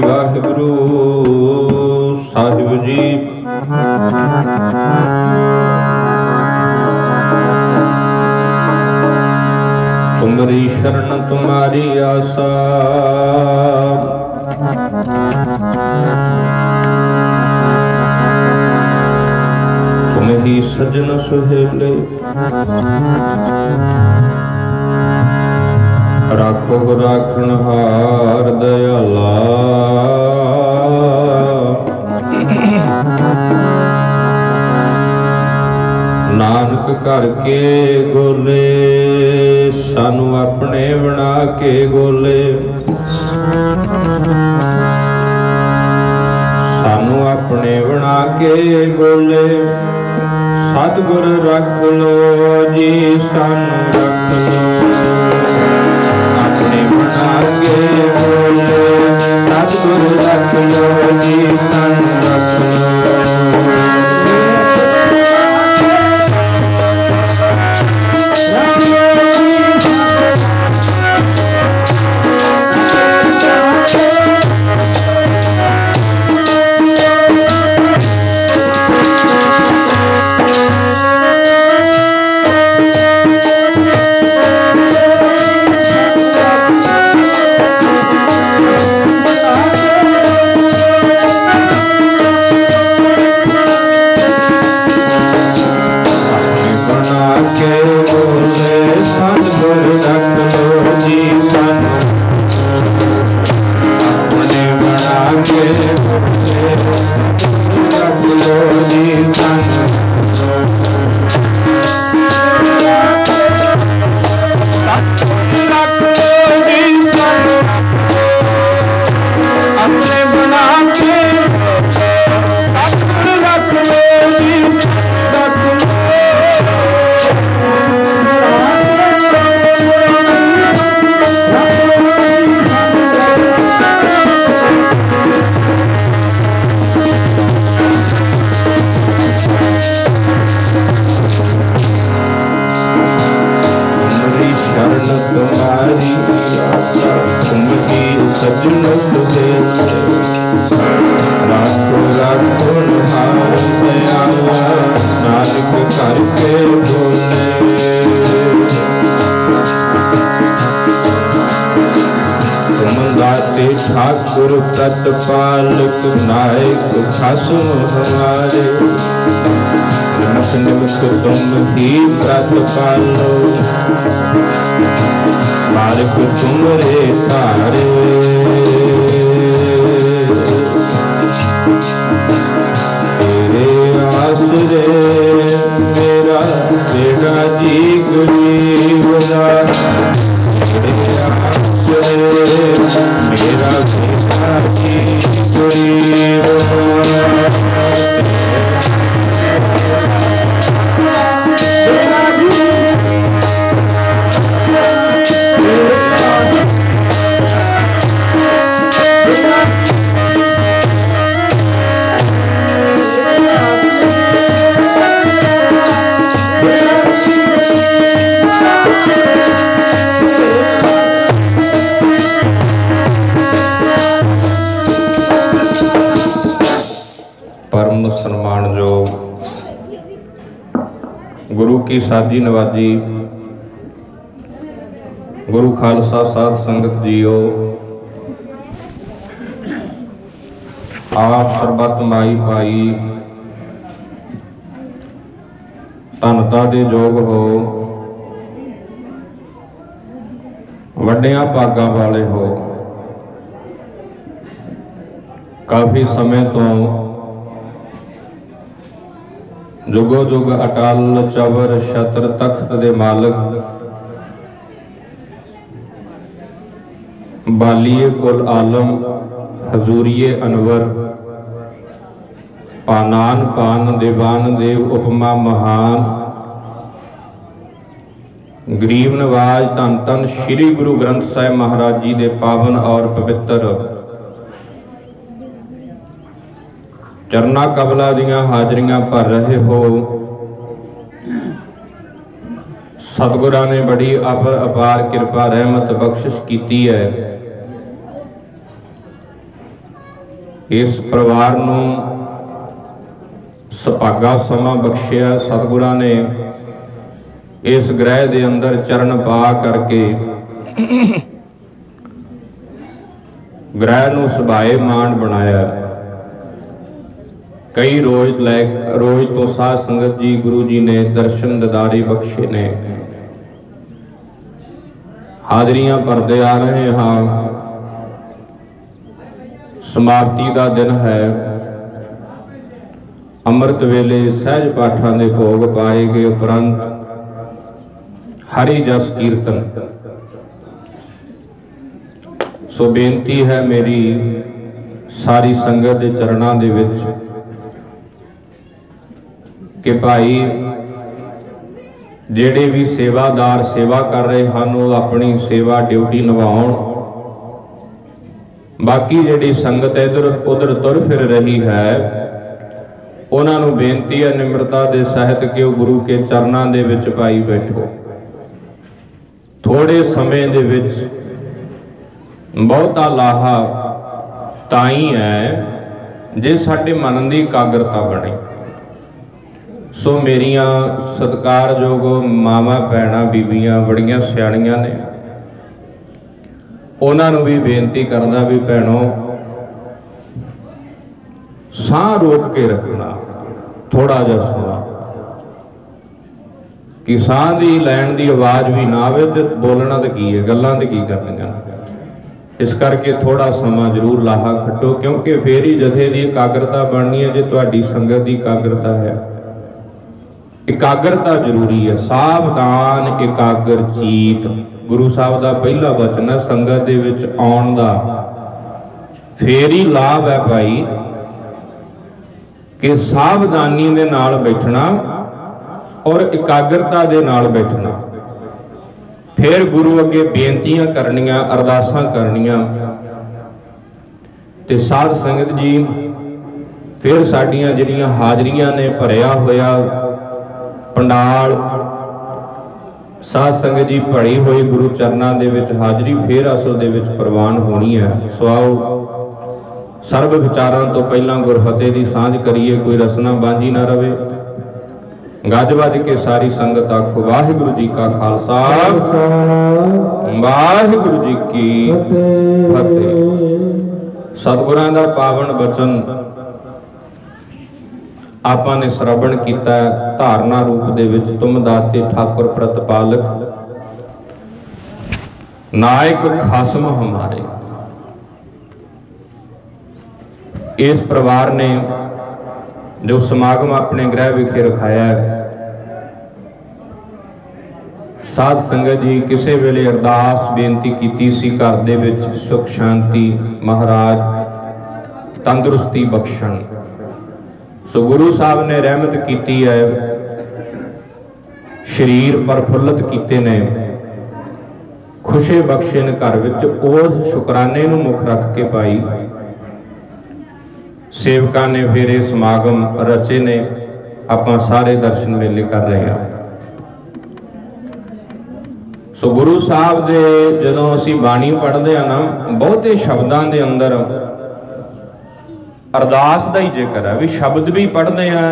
वाहिगुरु साहिब जी। तुमरी शरण तुम्हारी आसा, तुम ही सजन सुहेले। राखो राखनहार दयाला, नानक करके गोले सानू अपने बना के गोले। सानू अपने बना के गोले, सतगुर रख लो जी सानू रख लो। अपने बना के गोले, सतगुर रख लो जी सानू रख लो। ठाकुर तत्पालक नायक खासम हमारे। निमक निमक तुम ही प्रतिपालो, मार्ग तुमरे तारे। तेरे आसरे मेरा बेटा जी गरीब ना। तेरे आसरे मेरा बेटा जी गरीब परम सन्मानयोग गुरु की साजी नवाजी गुरु खालसा साध संगत जीओ। आप सरबत माई पाई धनता दे जोग हो, वड्डियां भागां वाले हो। काफी समय तो जुगो जुग अटल चवर छत्र तख्त दे मालक, बालिए कुल आलम हजूरिए अनवर, पानान पान देवान देव उपमा महान। गरीब नवाज धन धन श्री गुरु ग्रंथ साहिब महाराज जी दे पावन और पवित्र चरना कबला दियां हाजरियां भर रहे हो। सतगुरां ने बड़ी अपार कृपा रहमत बख्शिश की है। इस परिवार नूं सुभागा समा बख्शिया सतगुरां ने इस ग्रह के अंदर चरण पा करके ग्रह नूं सुभाएमान बनाया। कई रोज तो साध संगत जी गुरु जी ने दर्शन दीदारे बख्शे ने। हाजरियां भरते आ रहे हाँ, समाप्ति का दिन है। अमृत वेले सहज पाठां दे भोग पाए गए उपरंत हरि जस कीर्तन। सो बेनती है मेरी सारी संगत के चरणों दे विच कि भाई जेड़े भी सेवादार सेवा कर रहे हैं वो अपनी सेवा ड्यूटी निभाउण। बाकी जिहड़ी संगत इधर उधर तुर फिर रही है उन्होंने बेनती है निम्रता के सहित कि वो गुरु के चरणों के विच पाई बैठो। थोड़े समय दे विच बहुता लाहा ताई है जे साडे मन की एकाग्रता बने। सो मेरिया सत्कारयोग मावां भैणां बीबियां बड़ियां सियाणियां ने, उन्होंने भी बेनती करदा भी भैणों साह रोक के रखना, थोड़ा जा सुना कि साह की लैन की आवाज़ भी ना आवे तो बोलना तो की है, गल्लां तो की करनियां। इस करके थोड़ा समा जरूर लाहा खट्टो, क्योंकि फिर ही जथे की एकाग्रता बननी है। जो तुहाडी संगत की एकाग्रता है, एकाग्रता जरूरी है। सावधान एकाग्र चीत गुरु साहब का पहला वचन है संगत दे विच आउण दा। फिर ही लाभ है भाई कि सावधानी दे नाल बैठना और एकाग्रता दे नाल बैठना। फिर गुरु अगे बेनतियां करनियां, अरदासां करनियां। ते साध संगत जी फिर साडियां जिहड़ियां हाजरियां ने भरिया होया पंडाल, साध संगत जी भरी हुई गुरु चरणों के विच हाजरी फिर असल दे विच प्रवान होनी है। सो आओ सर्व विचारों तो पहला गुरफतेह की सांझ करिए, कोई रसना बांझी ना रवे। गज वज के सारी संगत आखो वाहिगुरु जी का खालसा वाहिगुरु जी की फतेह। सतगुरां दा पावन बचन आपा ने श्रवण किया धारणा रूप दे विच। तुम दाते ठाकुर प्रतिपालक नायक खासम हमारे। इस परिवार ने जो समागम अपने गृह विखे रखाया है, साध संगत जी किसी वेले अरदास बेनती की सी घर दे विच सुख शांति महाराज तंदुरुस्ती बख्शण। सो गुरु साहब ने रहमत की है, शरीर प्रफुल्लित किए ने, खुशे बख्शे ने घर विच। उस शुकराने नूं मुख रख के पाई सेवकां ने फिर ये समागम रचे ने। आपां सारे दर्शन मेले कर रहे हैं। सो गुरु साहब दे जदों असीं बाणी पढ़दे हां ना, बहुते शब्दां दे अंदर अरदास का ही जिक्र है। भी शब्द भी पढ़ते हैं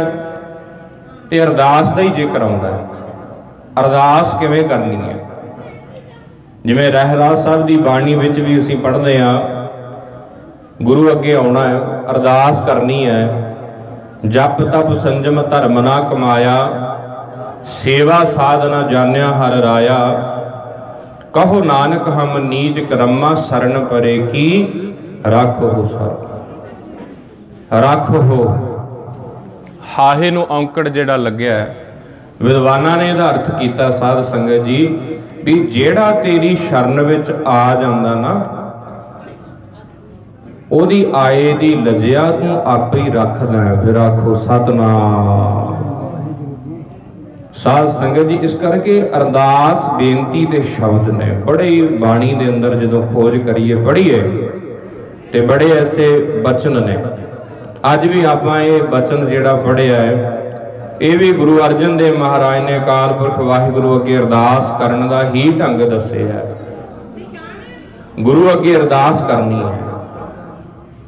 तो अरदास का ही जिक्र आता है। अरदास किवें करनी है, जिवें रहराज साहब की बाणी विच भी असीं पढ़ते हैं, गुरु अगे आना है, अरदास करनी है। जप तप संजम धर्म ना कमाया, सेवा साधना जानिया हर राया। कहो नानक हम नीच करमा, शरण परे की राखो सर। राखो हाहे नूं औंकड़ जिहड़ा लग्या है, विद्वानां ने इहदा अर्थ कीता साध संगत जी भी जिहड़ा तेरी शरण विच आ जांदा ना, ओदी आए दी लज्या तूं आपे ही रखदा है। फिर आखो सतनाम। साध संगत जी इस करके अरदास बेनती के शब्द ने बड़े बाणी दे अंदर जदों खोज करिए पढ़िए ते बड़े ऐसे बचन ने। अज भी आप ये बचन जिहड़ा पढ़िया है, ये भी गुरु अर्जन देव महाराज ने अकाल पुरख वाहिगुरु अगे अरदास करने का ही ढंग दसे है। गुरु अगे अरदास करनी है,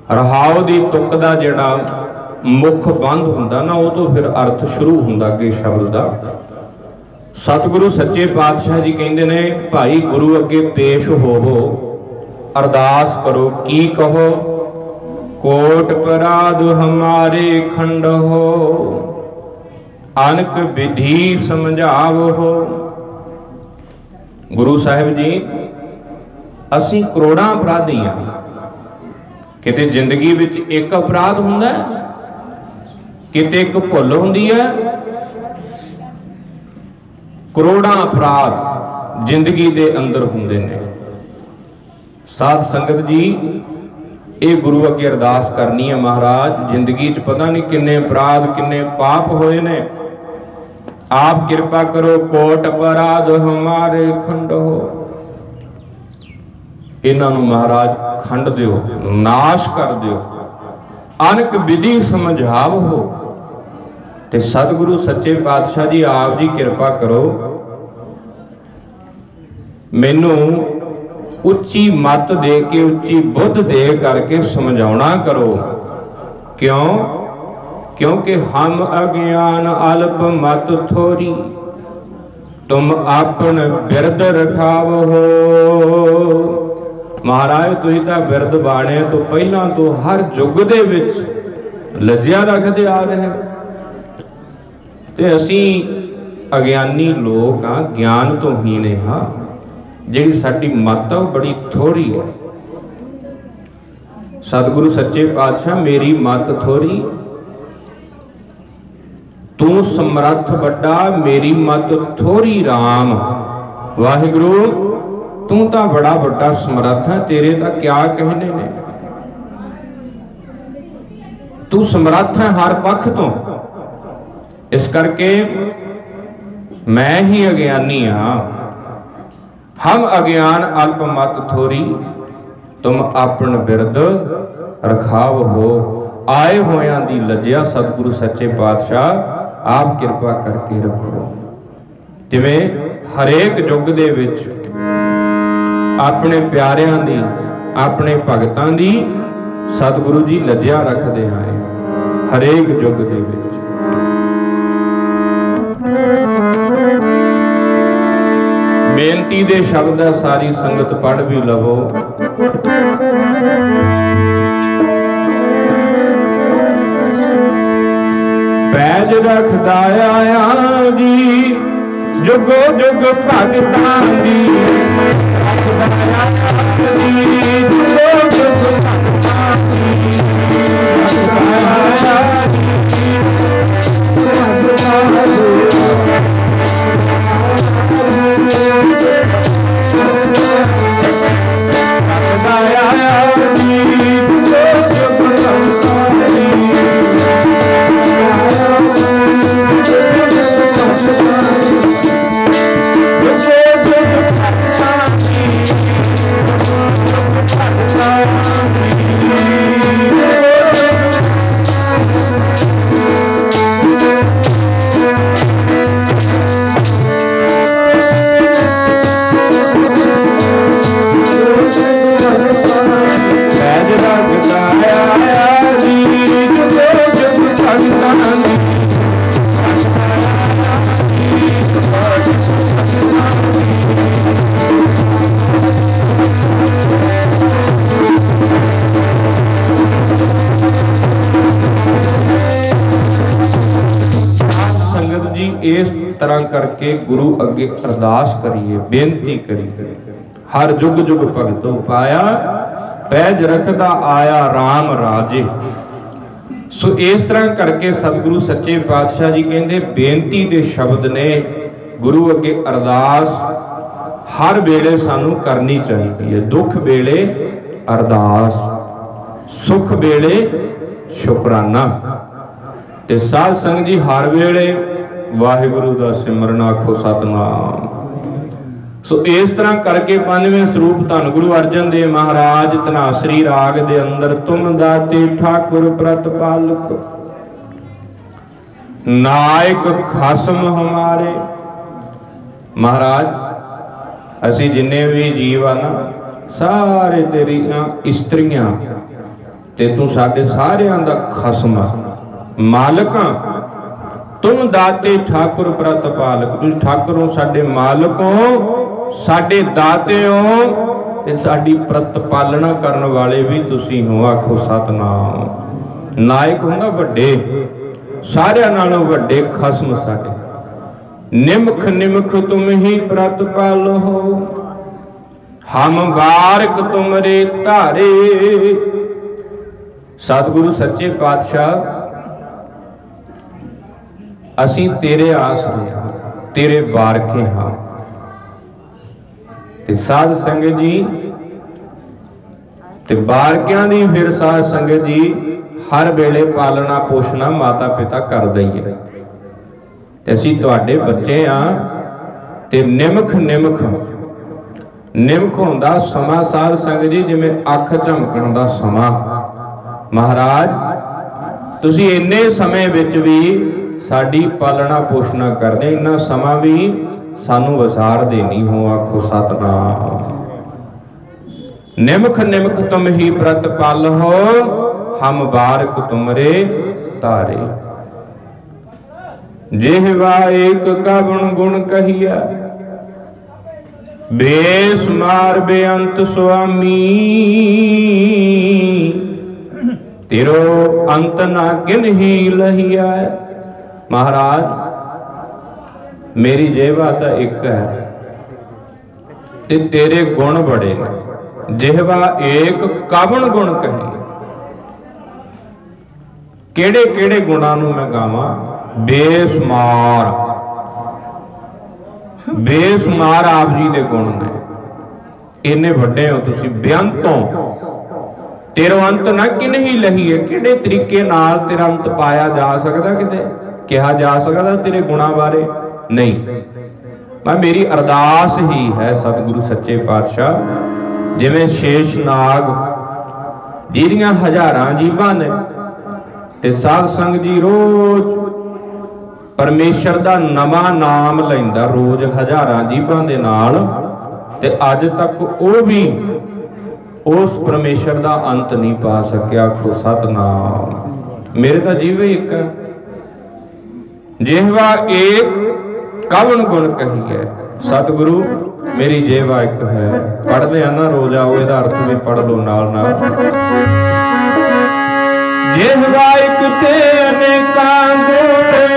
रहाओ दी तुक दा जिहड़ा मुख बंद हुंदा ना, वो तो फिर अर्थ शुरू हुंदा अगे शब्द दा। सतगुरु सच्चे पातशाह जी कहंदे ने, भाई गुरु अगे पेश होवो, अरदास करो, की कहो, कोट पराध हमारे खंड हो, अनक विधि समझाव हो। गुरु साहिब जी, असी करोड़ां अपराधी हां, किते जिंदगी विच एक अपराध हुंदा है, किते एक भुल हुंदी है, करोड़ां अपराध जिंदगी दे अंदर हुंदे ने। साध संगत जी, ये गुरु अगे अरदास करनी है, महाराज जिंदगी च पता नहीं किन्ने अपराध किन्ने पाप होए ने, आप कृपा करो, कोट अपराध हमारे खंड हो, इन्हां नूं महाराज खंड दिओ, नाश कर दिओ, अनक विधि समझाव हो। ते सतगुरु सच्चे पातशाह जी आप जी कृपा करो, मैनू उच्ची मत दे के, उच्ची बुद्ध दे करके समझाउणा करो। क्यों? क्योंकि हम अज्ञान अल्प मत थोरी, तुम अपन बिरद रखाव हो। महाराज तुसीं तां बिरद बाणे तो पहलां तो हर युग दे विच लज्जिया रखदे आ रहे, ते असीं अज्ञानी लोग हाँ, ज्ञान तो हीने हाँ, जिहड़ी साडी मत है बड़ी थोड़ी है। सतगुरु सच्चे पातशाह, मेरी मत थोड़ी, तू समर्थ बड़ा, मेरी मत थोड़ी राम। वाहिगुरु तू तो बड़ा बड़ा समर्थ है, तेरे दा क्या कहने ने, तू समर्थ है हर पक्ष तो, इस करके मैं ही अज्ञानी हाँ। हम अज्ञान अल्प मत थोरी, तुम अपन बिरद रखाव हो। आए होयां दी लज्जिया सतगुरु सच्चे पातशाह आप कृपा करके रखो। जिवें हरेक युग दे विच अपने प्यारियां दी, अपने भगतां दी सतगुरु जी लज्जिया रखदे आए हरेक युग दे विच। बेनती दे शब्द है, सारी संगत पढ़ भी लवो। पैज रखदा आया जी, जुगो जुग भगतां दी, रखदा आया जी, जुगो जुग भगतां दी, रखदा आया जी, भगतां दी। इस तरह करके गुरु अगे अरदास करिए, बेनती करिए। हर जुग जुग भगतों पाया, पैज रखदा आया राम राजे। सो इस तरह करके सतगुरु सच्चे पातशाह जी कहते बेनती के शब्द ने गुरु अगे अरदास हर वेले सानू करनी चाहिए है। दुख वेले अरदास, सुख वेले शुकराना। ते साध संग जी हर वेले वाहिगुरु दा सिमरन आखो सतनाम। सो इस तरह करके पंजवें स्वरूप धन गुरु अर्जन देव महाराज धनासरी राग दे अंदर तुम दाते ठाकुर प्रतपालक नायक खसम हमारे। महाराज असी जिन्ने भी जीव आ ना सारे तेरियां इस्त्रियां ते तू साडे सारियां दा खसम मालिक तुम दाते ठाकुर प्रतपालक। तुम ठाकुरों साडे मालिक हो, साडे दाते हो ते साडी प्रतपालना करन वाले भी तुसी हो। आखो सतनाम। नायक हुंदा वड्डे, सारियां नालों वड्डे खसम साडे। निमख निमख तुम ही प्रतपाल हो, हम बारक तुमरे धारे। सतगुरु सच्चे पातशाह असी तेरे आसरे हाँ, तेरे बारके हाँ। ते साध संगत जी ते बारकियां दी फिर साध संगत जी हर वेले पालना पोषणा माता पिता कर दईए। ते असी तुहाडे बच्चे हाँ ते निमख निमख निमख हुंदा समा साध संगत जी जिवें अख झमकण दा समा। महाराज तुसी इन्ने समय विच भी साडी पालना पोषणा करदे, इन्ना समा भी सानू वसार देनी हो। आखो सतनाम। निमख निमख तुम ही प्रतपाल हो, हम बारक तुमरे तारे। जिहवा एक का गुण गुण कहिया, बेसमार बेअंत स्वामी। तेरो अंत ना गिन ही लहिया। महाराज मेरी जेवा तो एक है ते तेरे गुण बड़े ने। जिहवा एक कवन गुण कही, केड़े केड़े गुणां नूं मैं गावां। बेसमार, बेसमार आप जी दे गुण ने। इन्ने वड्डे हो तुसी, बेअंत हो। तेरो अंत ना किन ही लही है। किहड़े तरीके नाल तेरा अंत पाया जा सकदा, किते कहा जा सकदा तेरे गुणां बारे नहीं। मैं मेरी अरदास ही है सतगुरु सच्चे पातशाह, जिवें शेष नाग जिहदियां हजारां जीवां ने ते साध संग जी रोज परमेश्वर दा नवा नाम लैंदा, रोज हजारां जीवां दे नाल, ते अज तक वो भी उस परमेश्वर दा अंत नहीं पा सकिया। आखो सतनाम। मेरे तो जीव ही एक है। जिहवा एक कवन गुण कही है। सतगुरु मेरी जेवा एक है। पढ़दे आ ना रोज, आओ इहदा अर्थ भी पढ़ लो नाल नाल। जिहवा एक ते अनेकां गुण थे,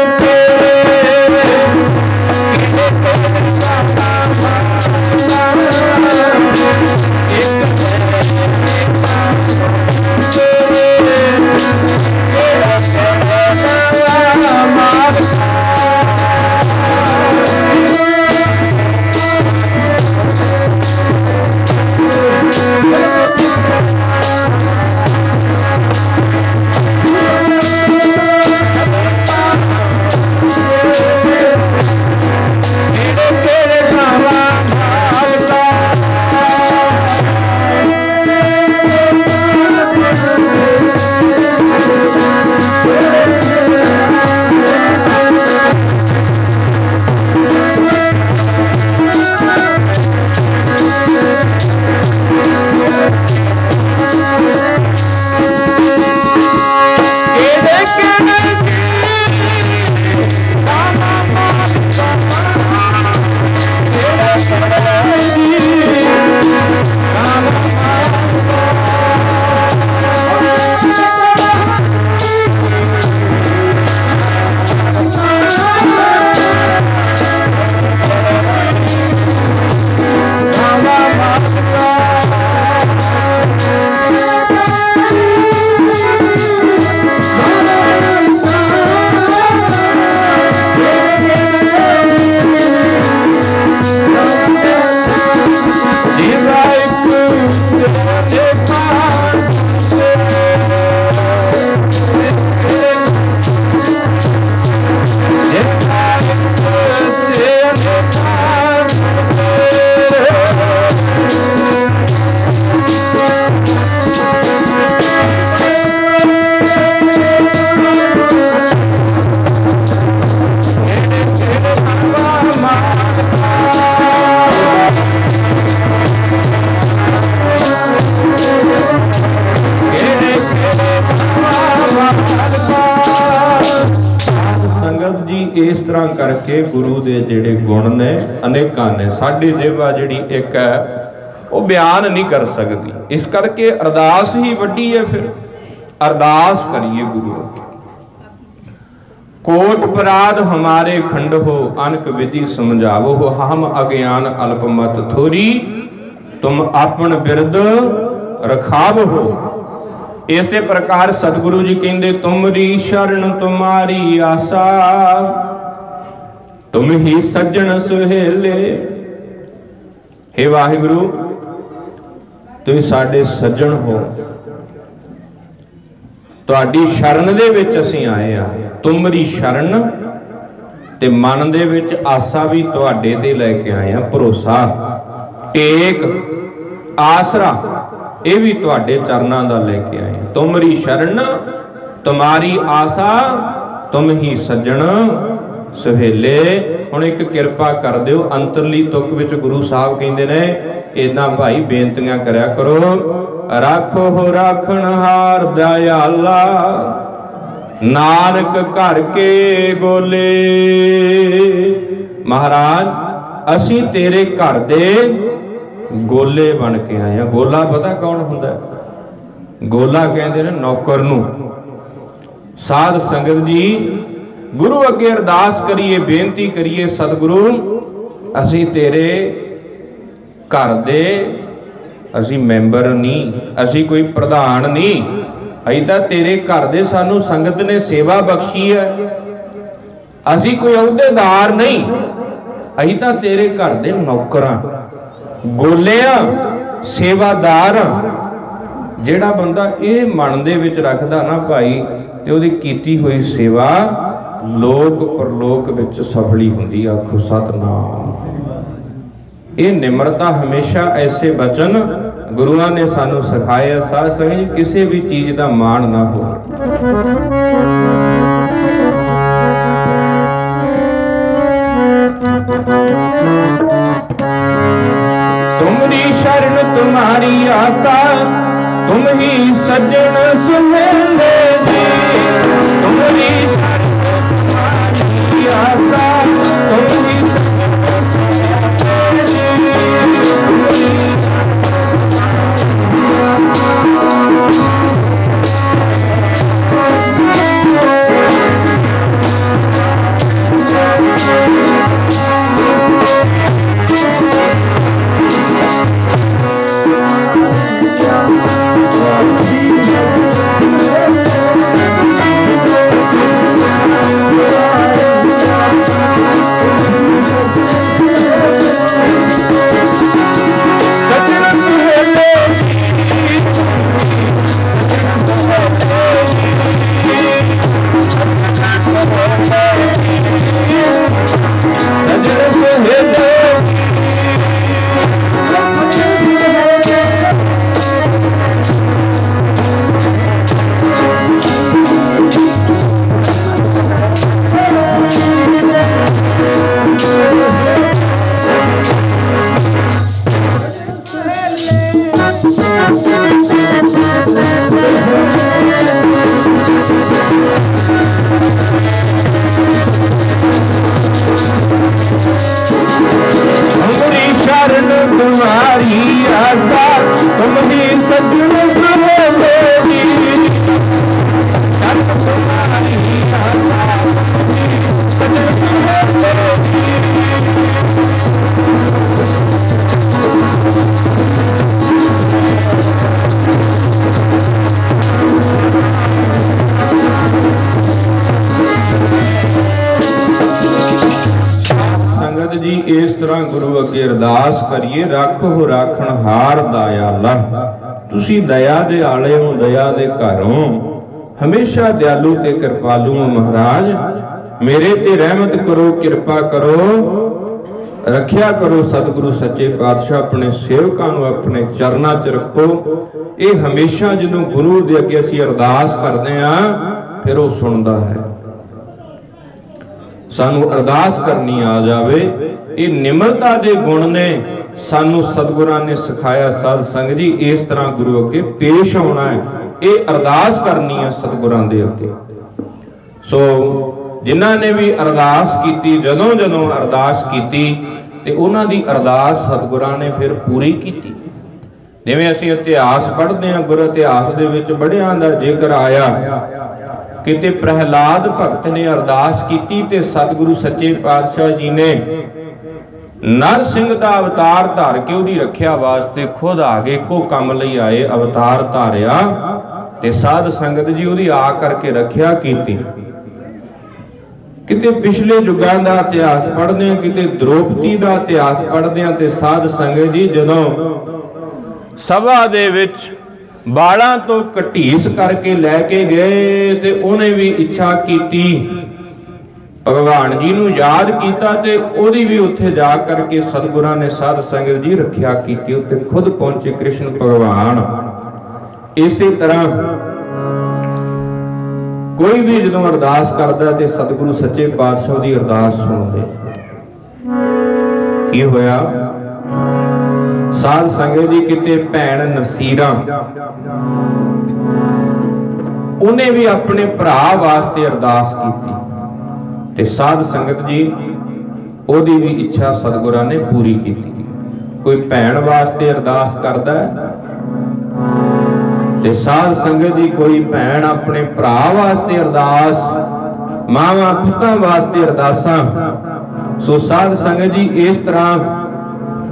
इस तरह करके गुरु के जिहड़े गुण ने अनेकां ने, साडी जिहवा जिहड़ी एक है वो बयान नहीं कर सकती। इस करके अरदास ही वड्डी है। फिर अरदास करिए गुरु अगे। कोट अपराध हमारे खंड हो, अनक विधि समझावो हो, हम अज्ञान अल्पमत थोरी, तुम अपन बिरद रखाव हो। इसे प्रकार सतगुरु जी कहते, तुमरी शरण तुम्हारी आसा, तुम ही सज्जन सुहेले। हे वाहिगुरु, तुम साडे सज्जन हो, तुहाडी शरण दे विच असीं आए आ। तुमरी शरण ते मन दे विच आसा भी तुहाडे ते लैके आए आ। भरोसा, टेक, आसरा ये भी तुहाडे चरनां दा लेके आए। तुमरी शरण तुम्हारी आसा, तुम ही सज्जन सुहेले। हुण एक किरपा कर दिओ, अंतरली तुक विच गुरु साहब कहंदे ने इदां भाई बेनतियां करया करो। राखो हो राखणहार दयाला, नानक घर के गोले। महाराज असीं तेरे घर दे गोले बन के आए हैं। गोला पता कौन हुंदा है? गोला कहते हैं नौकर नूं। साध संगत जी गुरु अगे अरदास करिए, बेनती करिए, सतगुरु असीं तेरे घर दे, असीं मैंबर नहीं, असीं कोई प्रधान नहीं, असीं तां तेरे घर दे, सानू संगत ने सेवा बख्शी है, असीं कोई अहुदेदार नहीं, असीं तां तेरे घर दे नौकर हां, गोले आ, सेवादार आ। जिहड़ा बंदा ये मन दे विच रखदा ना भाई, ते ओहदी कीती हुई सेवा लोक परलोक विच सफली हुंदी। आखो सतनाम। ये निम्रता हमेशा, ऐसे वचन गुरुआं ने सानू सिखाए। साध संगत जी किसी भी चीज दा मान ना हो। तुमरी शरण तुम्हारी आसा, तुम ही सज्जन सुहेले जी। तुमरी शरण तुम्हारी आसा, तुम ही सज्जन सुहेले जी। गुरु अगे अरदास करिए। राखो हो राखणहार दयाला, तुसी दया दे आले हो, दया दे घर हो, हमेशा दयालु ते कृपालु हो। महाराज मेरे ते रहमत करो, कृपा करो, रखिया करो। सतगुरु सच्चे पातशाह अपने सेवकां नूं अपने चरनां च रखो। ये हमेशा जदों गुरु दे अगे असीं अरदास करदे आ, फिर वो सुनदा है। सानू अरदास करनी आ जावे। ये निम्रता दे गुण ने सानू सतगुरां ने सिखाया। साध संगत जी इस तरह गुरु अगे पेश होना है, ये अरदास करनी है सतगुरां दे अगे। सो जिन्हां ने भी अरदास की, जदों जदों अरदास की ते उन्हां दी अरदास सतगुरां ने फिर पूरी की। जिवें असीं इतिहास पढ़दे हां, गुर इतिहास दे विच बड़ियां दा जिक्र आया, किते प्रहलाद भगत ने अरदास की ते सतगुरु सच्चे पातशाह जी ने नर सिंह दा अवतार धार के उहदी रखिया वास्ते खुद आगे इक्को काम लई आए, अवतार धारिया ते साध संगत जी उहदी आ करके रखिया कीती। किते पिछले युगां दा इतिहास पढ़दे हां, किते द्रौपदी दा इतिहास पढ़दे हां ते साध संगत जी जदों सभा दे विच बालां तो घटीस करके लैके गए ते उन्हें भी इच्छा की, भगवान जी नूं याद किया ते ओदी भी उत्थे जा करके सतगुरां ने साध संगत जी रखिया की, उत्ते खुद पहुंचे कृष्ण भगवान। इसी तरह कोई भी जदों अरदास करदा ते सतगुरु सच्चे पातशाह दी अरदास सुनदे। की होया? साध संगत जी किते भैन नसीरा उन्हें भी अपने भरा वास्ते अरदास की ते साध संगत जी ओदी भी इच्छा सतगुरां ने पूरी की। कोई भैन वास्ते अरदास करदा ते साध संगत जी कोई भैन अपने भरा वास्ते अरदास, मावां पुत्तां वास्ते अरदासां। सो साध संगत जी इस तरह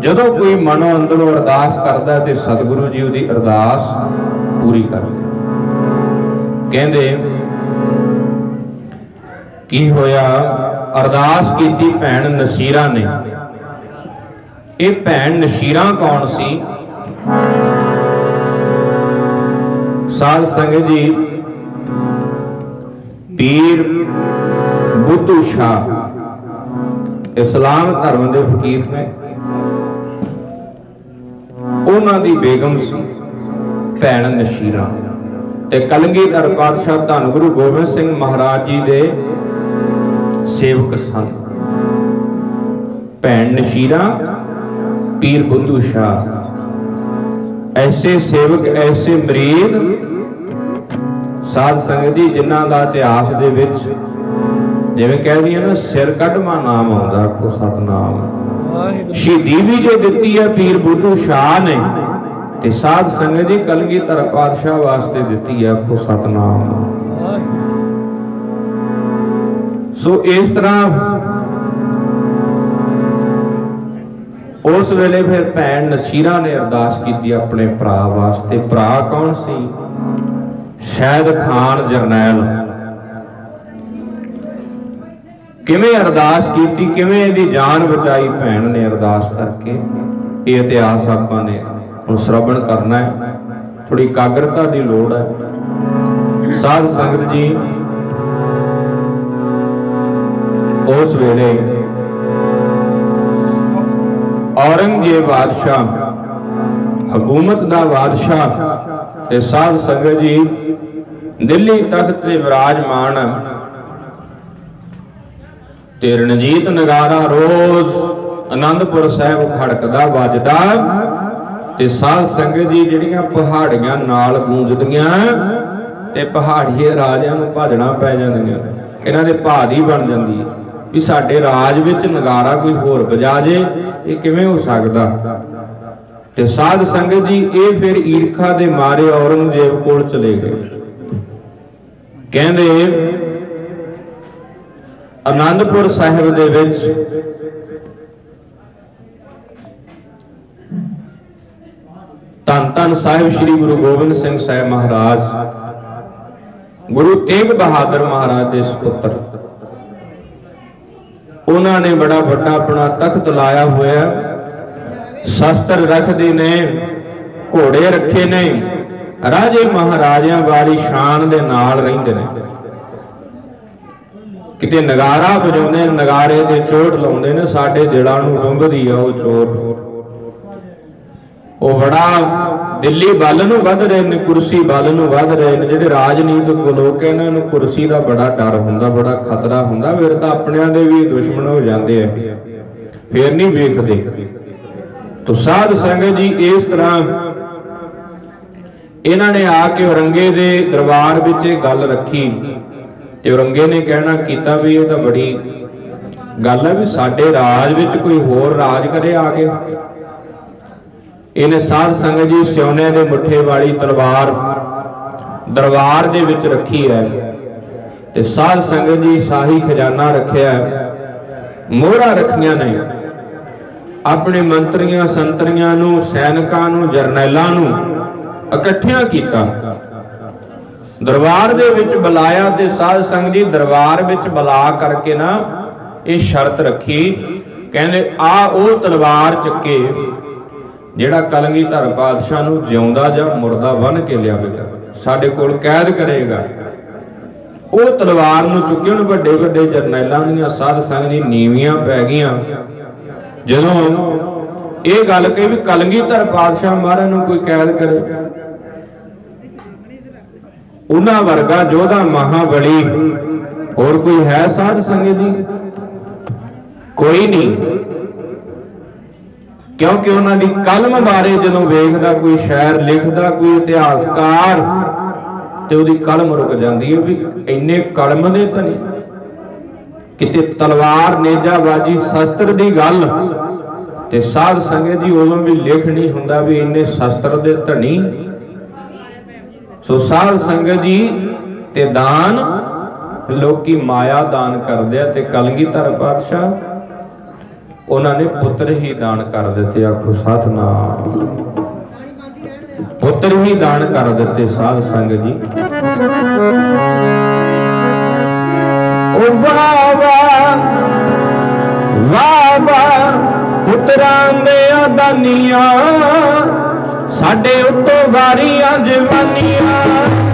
जदों कोई मनो अंदरों अरदास करदा ते सतगुरु जी उहदी अरदास पूरी करदे। कहंदे की होया? अरदास कीती भैन नसीरा ने। ये भैन नसीरा कौन सी? साध संगत जी पीर बुद्धू शाह इस्लाम धर्म के फकीर ने, उन्हां दी बेगम सी भैन नशीरा ते कलगीधर पातशाह धन गुरु गोबिंद सिंह महाराज जी दे सेवक सन। भैन नशीरा, पीर बुद्धू शाह, ऐसे सेवक, ऐसे मरीद साध संगत जी जिन्हां दा इतिहास दे विच जिवें कह दी ना सिर कढ़वा नाम आउंदा। आखो सतनाम। शहीदी भी जो दिती है पीर बुद्धू शाह ने ते साध संगत जी कलगीधर पातशाह वास्ते दिती है। आखो सतनाम। सो इस तरह उस वेले फिर भैन नसीरा ने अरदास की अपने भरा वास्ते। भरा कौन सी? शैद खान जरनैल। किवें अरदास की, किवें इहदी जान बचाई भैन ने अरदास करके। ये इतिहास आपां ने हुण श्रवण करना है, थोड़ी एकाग्रता की लोड़ है। साध संगत जी उस वेले औरंगजेब बादशाह, हुकूमत दा बादशाह ते साध संगत जी दिल्ली तख्त ते विराजमान ते रणजीत नगारा रोज आनंदपुर साहिब खड़कदा वजदा ते साध संगत जी जिहड़ियां पहाड़ियां नाल गूंजदियां ते पहाड़ीए राजियां नूं भजना पै जांदियां। इन्हां दे भादी बन जांदी है भी साडे राज विच नगारा कोई होर बजा जे, ये किवें हो सकदा। ते साध संगत जी ये फिर ईर्खा दे मारे औरंगजेब कोल चले गए। कहंदे आनंदपुर साहिब दे विच धन धन साहिब श्री गुरु गोबिंद सिंह साहिब महाराज, गुरु तेग बहादुर महाराज दे सुपुत्र, उन्होंने बड़ा बड़ा अपना तख्त लाया हुआ, शस्त्र रखते ने, घोड़े रखे ने, राजे महाराजा वाली शान दे नाल रहिंदे ने। किते नगारा बजाउंदे, नगारे ते चोट लाउंदे ने, साडे दिलां नूं रुंभदी आ वो चोट। वो बड़ा दिल्ली वल नूं वध रहे ने, कुर्सी वल नूं वध रहे ने। जिहड़े राजनीतिक लोक इन्हां नूं कुर्सी दा बड़ा डर हुंदा, बड़ा खतरा हुंदा, फिर तां अपनिआं दे भी दुश्मन हो जांदे आ, फिर नहीं वेखदे। तो साध संगत जी इस तरह इन्हां ने आके औरंगे दे दरबार विच गल रखी ते औरंगे ने कहना कीता भी ये तो बड़ी गल है भी साडे राज विच कोई होर राज करे आके। इन्हें साध संगत जी सोने दे मुठे वाली तलवार दरबार दे विच रखी है ते साध संगत जी शाही खजाना रखिया है, मोहरा रखियां ने अपने मंत्रियां संतरियां नूं सैनिकां नूं जरनैलां नूं इकट्ठियां कीता, दरबार दे विच बुलाया ते साध संगत जी दरबार विच बुला करके ना ये शर्त रखी, कहने आ वो तलवार चुके जिहड़ा कलगीधर पातशाह नूं जिउंदा जां मुर्दा बन के लियावेगा, साडे कोल कैद करेगा। वो तलवार नूं चुके उन वड्डे वड्डे जरनैलां दीयां साध संगत जी नीवियां पै गईयां। जदों ये गल कही भी कलगीधर पातशाह महाराज नूं कोई कैद करे, उन्हां वर्गा जोधा महाबली होर कोई है साध संगत जी? कोई नहीं, क्योंकि उन्होंने कलम बारे जो वेखदा कोई शायर लिखदा कोई इतिहासकार तो उसकी कलम रुक जाती है भी इन्ने कलम दे तो नहीं, किते तलवार नेजाबाजी शस्त्र की गल ते साध संगत जी उदों भी लिख नहीं हुंदा भी इन्ने शस्त्र दे धनी। सो साध संगत जी ते दान लोकी माया दान करदे ते कलगीधर पातशाह उन्होंने पुत्र ही दान कर दिते। आखो सतनाम, पुत्र ही दान कर दिते साध संगत जी। ओ वाह वाह वाह वाह पुत्रां दे दानियां साडे उत्तों वारियां जवानियां।